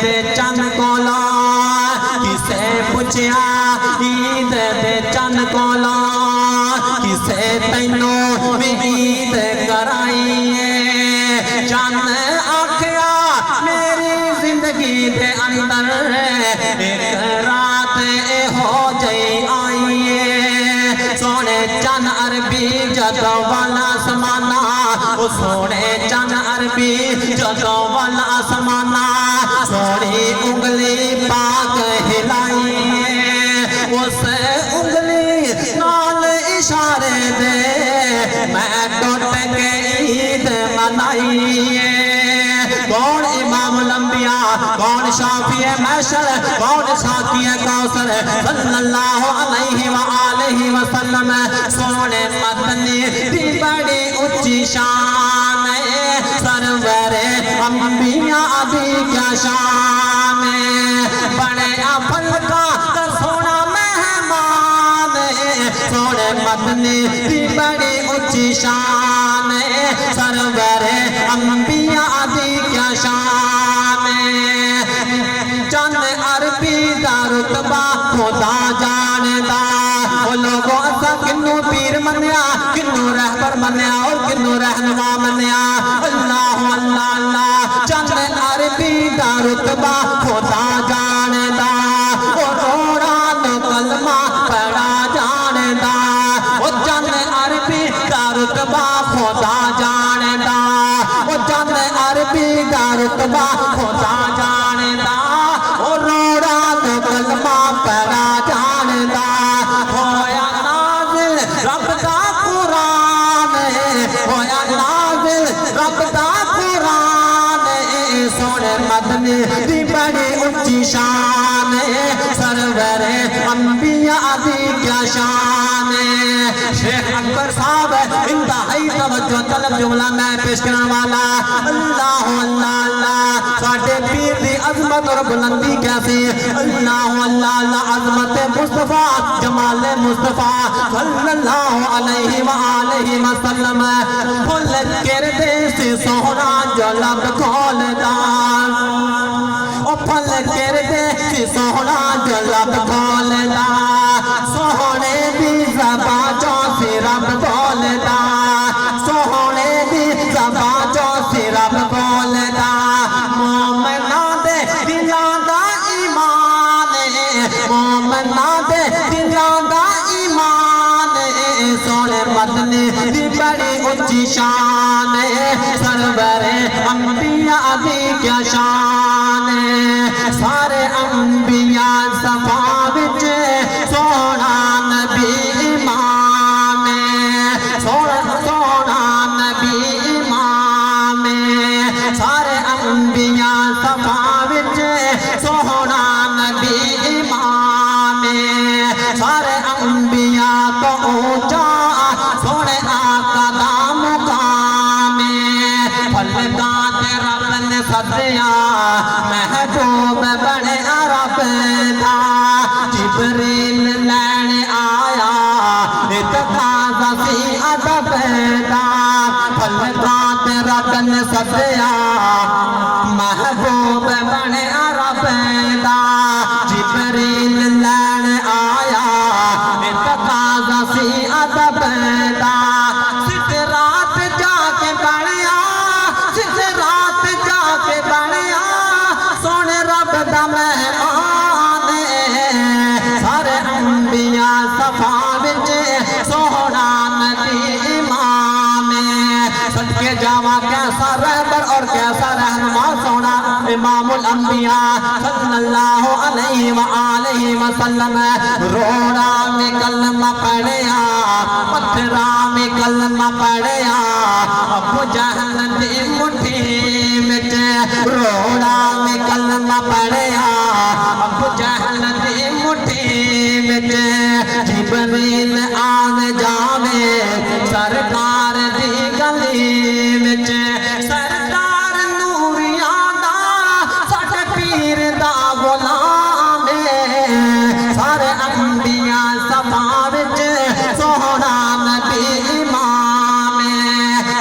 دے چند کولا کسے پوچھیا عید دے چند کولا کسے تینوں بھی عید کرائیے چند آکھیا میری زندگی دے اندر ایک رات ہو جائی آئیے سونے چند عربی جدو والا سمانا سونے چند عربی جدو والا سمانا سونی انگلی پاک ہلائیے اس انگلی نال اشارے دے میں ٹوٹ کے عید منائیے کون امام الانبیاء کون شافی محشر کون ساقی کوثر صلی اللہ علیہ وآلہ وسلم سونے مدنی دی بڑی اچھی شان سرور انبیاء دی کیا شان بڑے افل کا سونا مہمان سونے مدنی دی بڑی اچھی شان سرور انبیاء دی کیا شان چند عربی دا رتبہ خدا جاندا وہ لوگوں اسا کنوں پیر منیا کنوں رہبر منیا اور کنوں رہنما منیا اللہ اللہ اللہ چند عربی دا رتبہ خدا جاندا وہ روڑا نو کلمہ پڑھا جاندا وہ چند عربی دا رتبہ خدا جاندا وہ چند عربی دا رتبہ خدا جاندا وہ روڑا نو کلمہ پڑھا جاندا ہویا نازل رب دا قرآن ہویا نازل رب دا قرآن سونے مدنی دی بڑی اچھی شان سرور انبیاء دی کیا شان شیخ اکبر صاحب انتہائی توجہ طلب جملہ میں پیش کرنے والا اللہ اللہ اللہ ساٹھے پیر دی عظمت اور بلندی کیسی اللہ اللہ اللہ عظمت مصطفیٰ جمال مصطفیٰ صلی اللہ علیہ وآلہ وسلم پھل کردے سے سونا جو لب کھولدا او پھل کردے سے سونا جو لب کھولدا سونے دی زبان جو سے رب بولدا سونے دی زبان جو سے رب بولدا مومناں دے دلاں دا ایمان مومناں دے دلاں دا ایمان سونے مدنی دی بڑی اچھی شان سرور انبیاء دی کیا شان سارے انبیاء صفا وچ سونا نبی امام سونا نبی امام سارے انبیاء صفا وچ سونا نبی امام سارے انبیاء تو اونچا سونے آقا دا مقام پھلکاں تے رب نے سدیا محبوب بڑے رب دا جبریل لین آیا اتقاضا سی ادب دا پھلکاں تے رب نے سدیا محبوب بڑے رب دا جبریل لین آیا اتقاضا سی ادب دا سدرات جا کے بڑیا سدرات جا کے بڑیا سونے رب دا مہمان سارے انبیاء صفا وچ سونا نبی امام صدقے جاواں کیسا رہبر اور کیسا رہنما سونا امام الانبیاء صلی اللہ علیہ وآلہ وسلم روڑا میں کلمہ پڑھیا پتھرا میں کلمہ پڑھیا ابو جہل دی مٹھی وچ روڑا میں کلمہ پڑھیا ابو جہل دی مٹھی وچ جبریل آن جاوے سرکار دی گلی وچ سرکار نوریاں دا ساڈے پیر دا غلام سارے انبیاء صفا وچ سونا نبی امام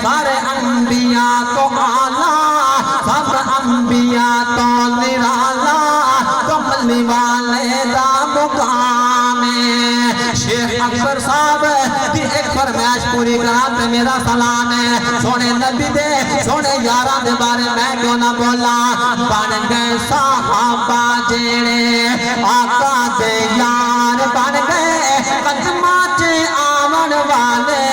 سارے انبیاء تو اعلیٰ سب انبیاء تو نرا پوری کرا تے میرا سلام ہے سونے نبی دے سونے یاراں دے بارے میں کیوں نہ بولا بن گئے صحابہ جیڑے آقا دے یار بن گئے قدماں چ آون والے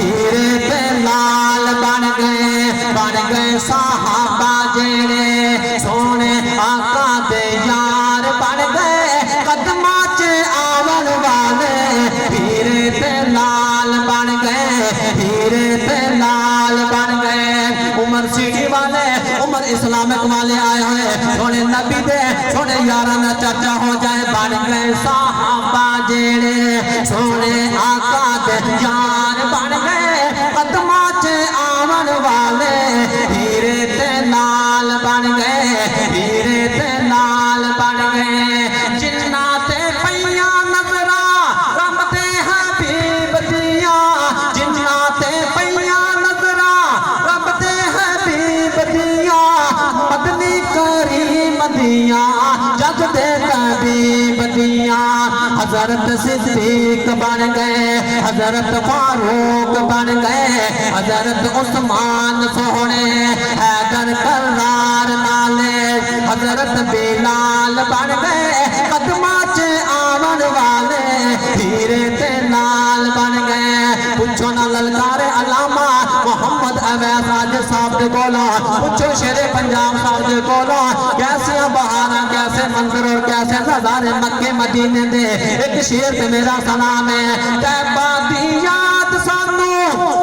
ہیرے تے لال بن گئے صحابہ جیڑے سونے آقا دے یار بن گئے قدماں چ آون والے ہیرے تے لال بن گئے ہیرے تے لال بن گئے عمر سیٹی والے عمر اسلامک والے آئے ہوئے سونے نبی دے سونے یاراں دا چرچا ہو جائے بن گئے صحابہ جیڑے سونے آقا دے یار بن گئے قدماں چ آون والے ہیرے تے لال بن گئے ہیرے تے لال بن گئے جنہ تے پئیاں نظراں رب دے حبیب دیاں جنہ تے پئیاں نظراں رب دے حبیب دیاں مدنی کریم دیاں جگ دے طبیب دیاں حضرت صدیق بن گئے حضرت فاروق بن گئے حضرت عثمان سونے حیدر کرار نالے حضرت بلال بن گئے قدماں چ آون والے ہیرے تے لال بن گئے پوچھو نہ للکار علامہ محمد اویس آج صاحب دے کولوں پوچھو شیر پنجاب صاحب دے کولوں کیسے بہاراں کیسے منظر اور کیسے نظارے مکے مدینے دے ایک شیر تے میرا سلام ہے طیبہ دی یاد سانو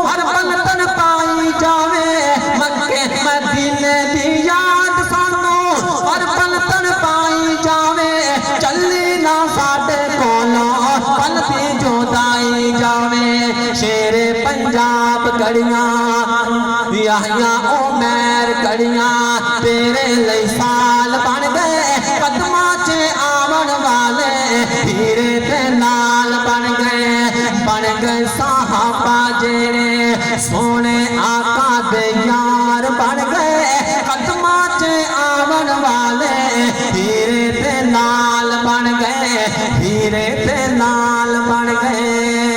ہر پل تن پائی جاوے مکے مدینے دی یاد سانو ہر پل تن پائی جاوے چلی نہ ساڈے کولوں پل دی جدائی جاوے شیر پنجاب کڑیاں یحییٰ عمیر کڑیاں تیرے لئی